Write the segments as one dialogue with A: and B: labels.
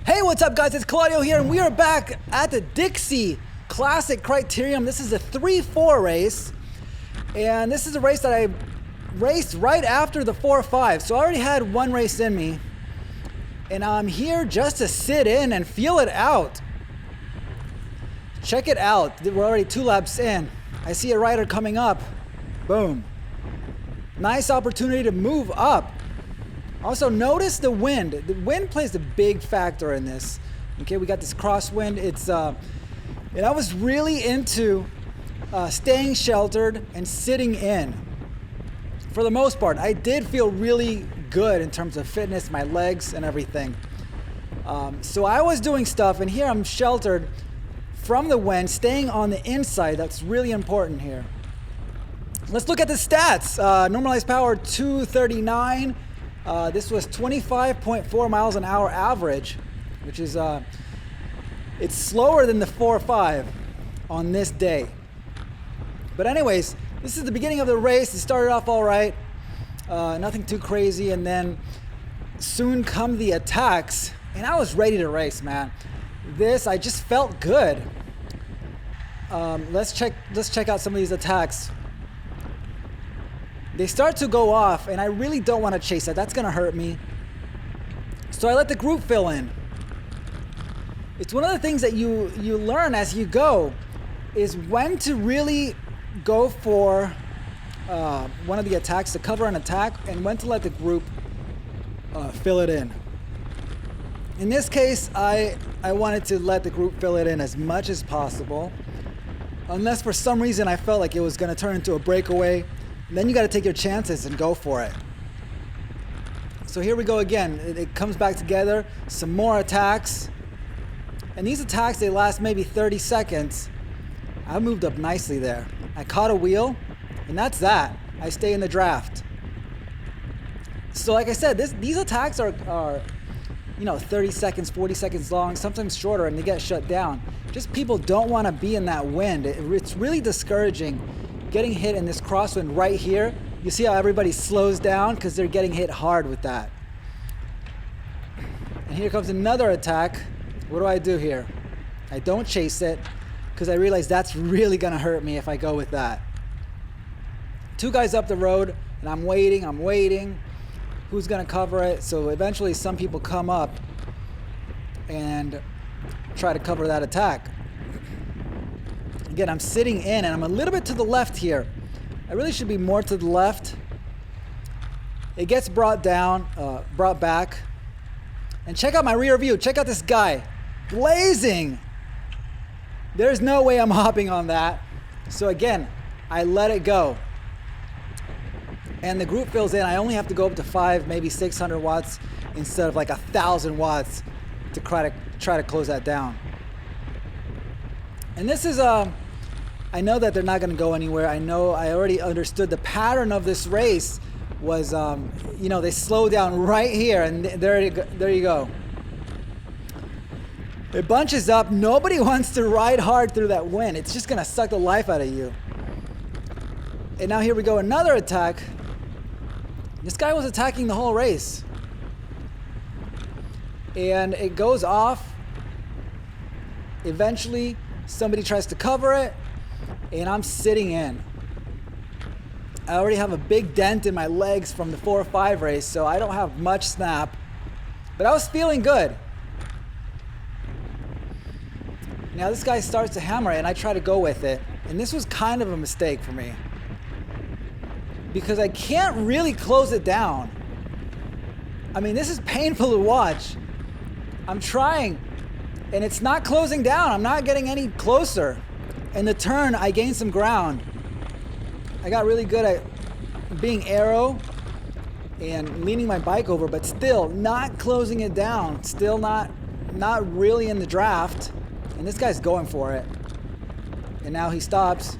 A: Hey, what's up guys? It's Claudio here and we are back at the Dixie Classic Criterium. This is a 3-4 race and this is a race that I raced right after the 4-5. So I already had one race in me and I'm here just to sit in and feel it out. Check it out. We're already 2 laps in. I see a rider coming up. Boom. Nice opportunity to move up. Also, notice the wind. The wind plays a big factor in this. Okay, we got this crosswind. And I was really into staying sheltered and sitting in. For the most part, I did feel really good in terms of fitness, my legs and everything. So I was doing stuff, and here I'm sheltered from the wind, staying on the inside. That's really important here. Let's look at the stats. Normalized power 239. This was 25.4 miles an hour average, which is, it's slower than the 4-5 on this day. But anyways, this is the beginning of the race. It started off all right, nothing too crazy, and then soon come the attacks, and I was ready to race, man. I just felt good. Let's check out some of these attacks. They start to go off, and I really don't want to chase that. That's going to hurt me. So I let the group fill in. It's one of the things that you learn as you go, is when to really go for one of the attacks, to cover an attack, and when to let the group fill it in. In this case, I wanted to let the group fill it in as much as possible, unless for some reason I felt like it was going to turn into a breakaway. Then you got to take your chances and go for it. So here we go again. It comes back together. Some more attacks. And these attacks, they last maybe 30 seconds. I moved up nicely there. I caught a wheel, and that's that. I stay in the draft. So like I said, these attacks are 30 seconds, 40 seconds long, sometimes shorter, and they get shut down. Just people don't want to be in that wind. It's really discouraging. Getting hit in this crosswind right here, you see how everybody slows down because they're getting hit hard with that. And here comes another attack. What do I do here? I don't chase it because I realize that's really going to hurt me if I go with that. 2 guys up the road, and I'm waiting. Who's going to cover it? So eventually some people come up and try to cover that attack. Again, I'm sitting in, and I'm a little bit to the left here. I really should be more to the left. It gets brought back. And check out my rear view. Check out this guy. Blazing. There's no way I'm hopping on that. So again, I let it go. And the group fills in. I only have to go up to 5, maybe 600 watts instead of like 1,000 watts to try to close that down. And this is I know that they're not going to go anywhere. I already understood the pattern of this race was, they slow down right here, and there you go. It bunches up. Nobody wants to ride hard through that wind. It's just going to suck the life out of you. And now here we go, another attack. This guy was attacking the whole race. And it goes off. Eventually, somebody tries to cover it, and I'm sitting in. I already have a big dent in my legs from the 4-5 race, so I don't have much snap, but I was feeling good. Now this guy starts to hammer it, and I try to go with it, and this was kind of a mistake for me because I can't really close it down. I mean, this is painful to watch. I'm trying, and it's not closing down. I'm not getting any closer. In the turn, I gained some ground. I got really good at being aero and leaning my bike over, but still not closing it down. Still not really in the draft. And this guy's going for it. And now he stops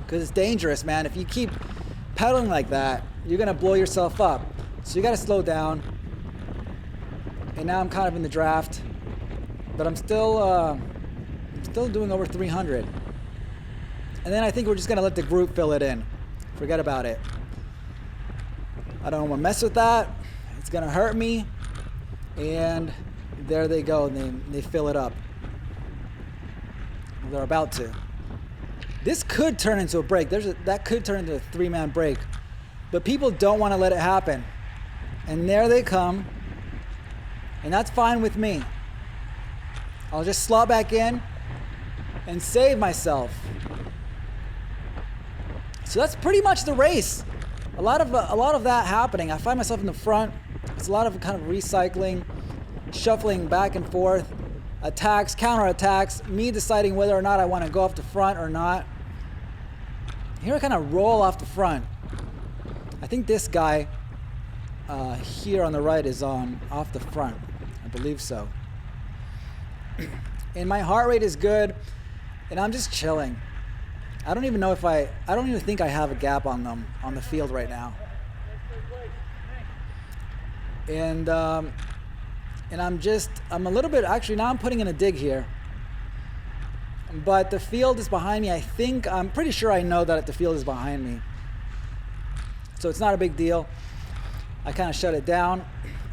A: because it's dangerous, man. If you keep pedaling like that, you're gonna blow yourself up. So you gotta slow down. And now I'm kind of in the draft, but I'm still doing over 300. And then I think we're just gonna let the group fill it in. Forget about it. I don't want to mess with that. It's gonna hurt me. And There they go, and they fill it up. They're about to. This could turn into a break. That could turn into a 3-man break. But people don't want to let it happen. And there they come. And that's fine with me. I'll just slot back in and save myself. So that's pretty much the race. A lot of that happening. I find myself in the front. It's a lot of kind of recycling, shuffling back and forth, attacks, counterattacks, me deciding whether or not I want to go off the front or not. Here I kind of roll off the front. I think this guy here on the right is off the front. I believe so. And my heart rate is good, and I'm just chilling. I don't even know if I don't even think I have a gap on them on the field right now. And I'm a little bit, actually now I'm putting in a dig here. But the field is behind me. I'm pretty sure I know that the field is behind me. So it's not a big deal. I kind of shut it down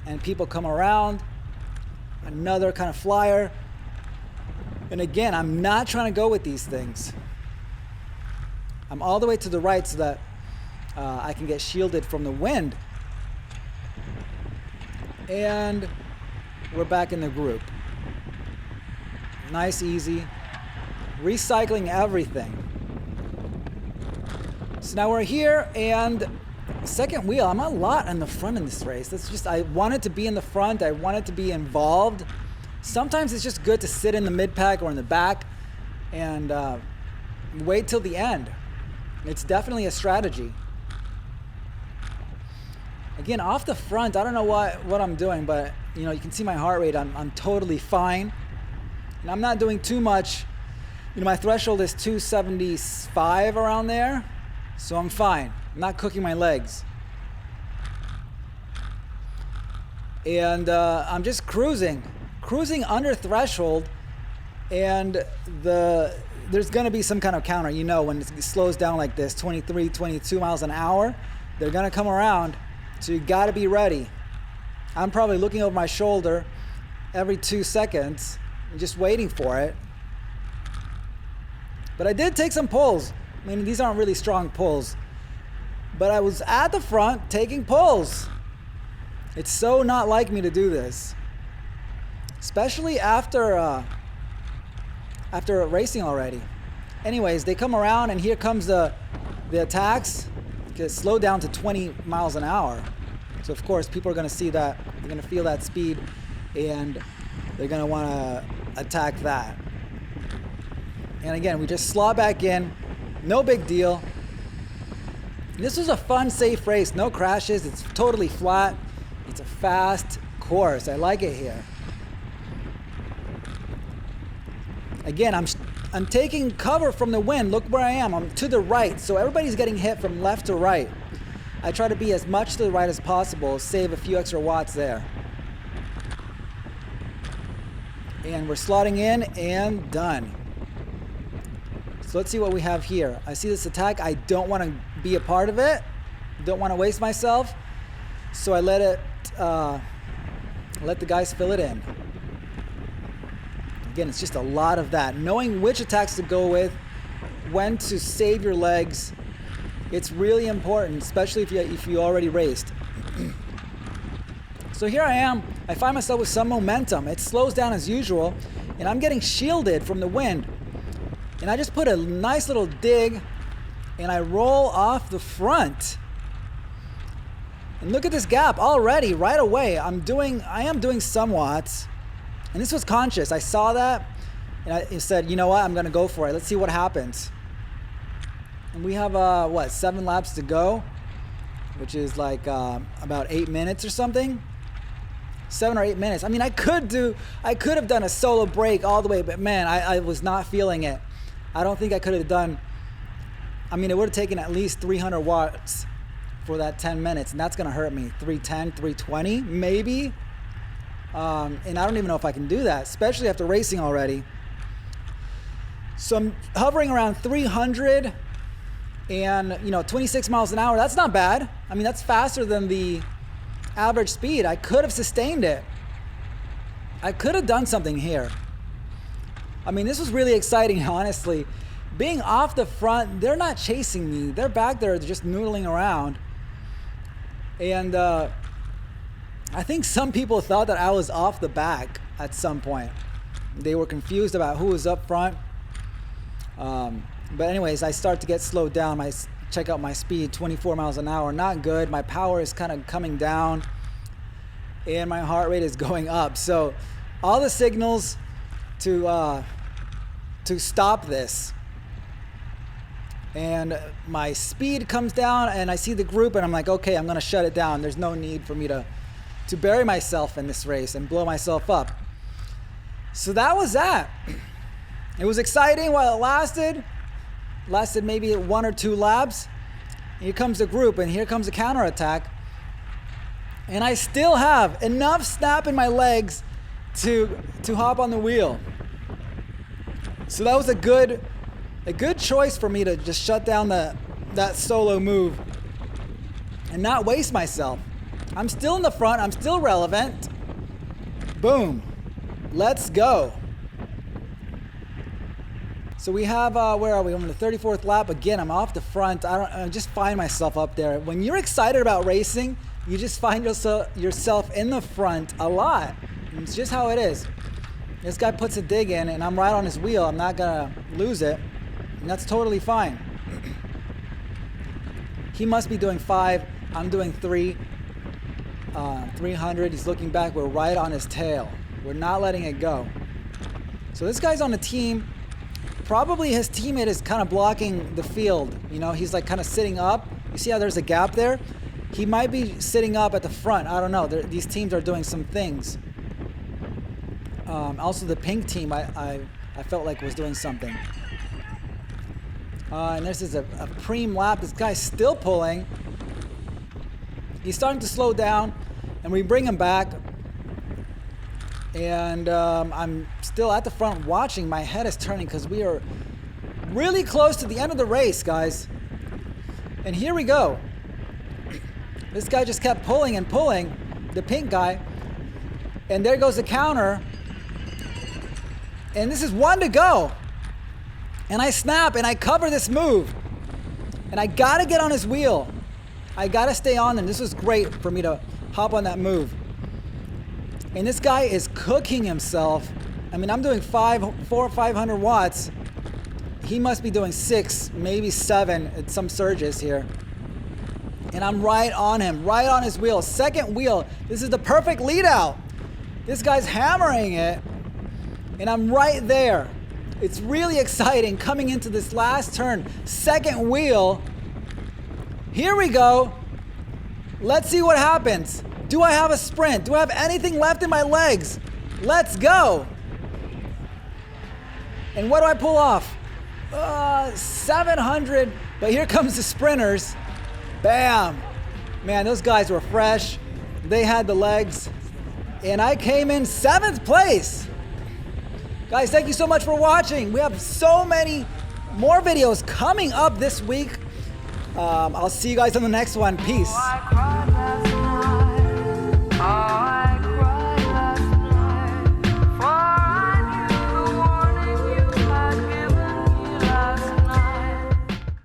A: and people come around. Another kind of flyer. And again, I'm not trying to go with these things. I'm all the way to the right so that I can get shielded from the wind. And we're back in the group. Nice, easy. Recycling everything. So now we're here, and second wheel. I'm a lot in the front in this race. I wanted to be in the front. I wanted to be involved. Sometimes it's just good to sit in the mid-pack or in the back and wait till the end. It's definitely a strategy. Again, off the front, I don't know what I'm doing, but you can see my heart rate. I'm totally fine. And I'm not doing too much. My threshold is 275 around there, so I'm fine. I'm not cooking my legs. And I'm just cruising under threshold, and there's going to be some kind of counter. When it slows down like this, 23, 22 miles an hour, they're going to come around, so you got to be ready. I'm probably looking over my shoulder every 2 seconds and just waiting for it. But I did take some pulls. These aren't really strong pulls, but I was at the front taking pulls. It's so not like me to do this, especially after racing already. Anyways, they come around, and here comes the attacks. Get slowed down to 20 miles an hour. So of course, people are going to see that. They're going to feel that speed, and they're going to want to attack that. And again, we just slot back in. No big deal. This was a fun, safe race. No crashes. It's totally flat. It's a fast course. I like it here. Again, I'm taking cover from the wind. Look where I am. I'm to the right. So everybody's getting hit from left to right. I try to be as much to the right as possible. Save a few extra watts there. And we're slotting in and done. So let's see what we have here. I see this attack. I don't want to be a part of it. Don't want to waste myself. So I let the guys fill it in. Again, it's just a lot of that. Knowing which attacks to go with, when to save your legs, it's really important, especially if you already raced. So here I am. I find myself with some momentum. It slows down as usual, and I'm getting shielded from the wind. And I just put a nice little dig, and I roll off the front. And look at this gap already, right away. I am doing some watts. And this was conscious. I saw that, and I said, you know what? I'm going to go for it. Let's see what happens. And we have, 7 laps to go, which is like about 8 minutes or something. 7 or 8 minutes. I could have done a solo break all the way, but man, I was not feeling it. I don't think I could have done, it would have taken at least 300 watts for that 10 minutes, and that's going to hurt me. 310, 320, maybe. And I don't even know if I can do that, especially after racing already. So I'm hovering around 300 and, 26 miles an hour. That's not bad. That's faster than the average speed. I could have sustained it. I could have done something here. I mean, this was really exciting, honestly. Being off the front, they're not chasing me. They're back there just noodling around. And I think some people thought that I was off the back at some point. They were confused about who was up front. But anyways, I start to get slowed down. I check out my speed, 24 miles an hour. Not good. My power is kind of coming down. And my heart rate is going up. So all the signals to stop this. And my speed comes down, and I see the group, and I'm like, okay, I'm going to shut it down. There's no need for me to bury myself in this race and blow myself up. So that was that. It was exciting while it lasted. Lasted maybe 1 or 2 laps. Here comes the group, and here comes the counterattack. And I still have enough snap in my legs to hop on the wheel. So that was a good choice for me to just shut down that solo move and not waste myself. I'm still in the front. I'm still relevant. Boom. Let's go. So we have, where are we? I'm on the 34th lap. Again, I'm off the front. I just find myself up there. When you're excited about racing, you just find yourself in the front a lot. It's just how it is. This guy puts a dig in, and I'm right on his wheel. I'm not going to lose it. And that's totally fine. He must be doing 5. I'm doing 3. 300. He's looking back. We're right on his tail. We're not letting it go. So this guy's on the team. Probably his teammate is kind of blocking the field. You know, he's like kind of sitting up. You see how there's a gap there? He might be sitting up at the front. I don't know. These teams are doing some things. Also, the pink team, I felt like was doing something. And this is a preem lap. This guy's still pulling. He's starting to slow down, and we bring him back. And I'm still at the front watching. My head is turning because we are really close to the end of the race, guys. And here we go. This guy just kept pulling and pulling, the pink guy. And there goes the counter. And this is 1 to go. And I snap and I cover this move. And I got to get on his wheel. I got to stay on him. This was great for me to hop on that move. And this guy is cooking himself. I mean, I'm doing 400 or 500 watts. He must be doing 6, maybe 7 at some surges here. And I'm right on him, right on his wheel. Second wheel. This is the perfect lead out. This guy's hammering it. And I'm right there. It's really exciting coming into this last turn. Second wheel. Here we go. Let's see what happens. Do I have a sprint? Do I have anything left in my legs? Let's go. And what do I pull off? 700. But here comes the sprinters. Bam. Man, those guys were fresh. They had the legs. And I came in 7th place. Guys, thank you so much for watching. We have so many more videos coming up this week. I'll see you guys on the next one. Peace.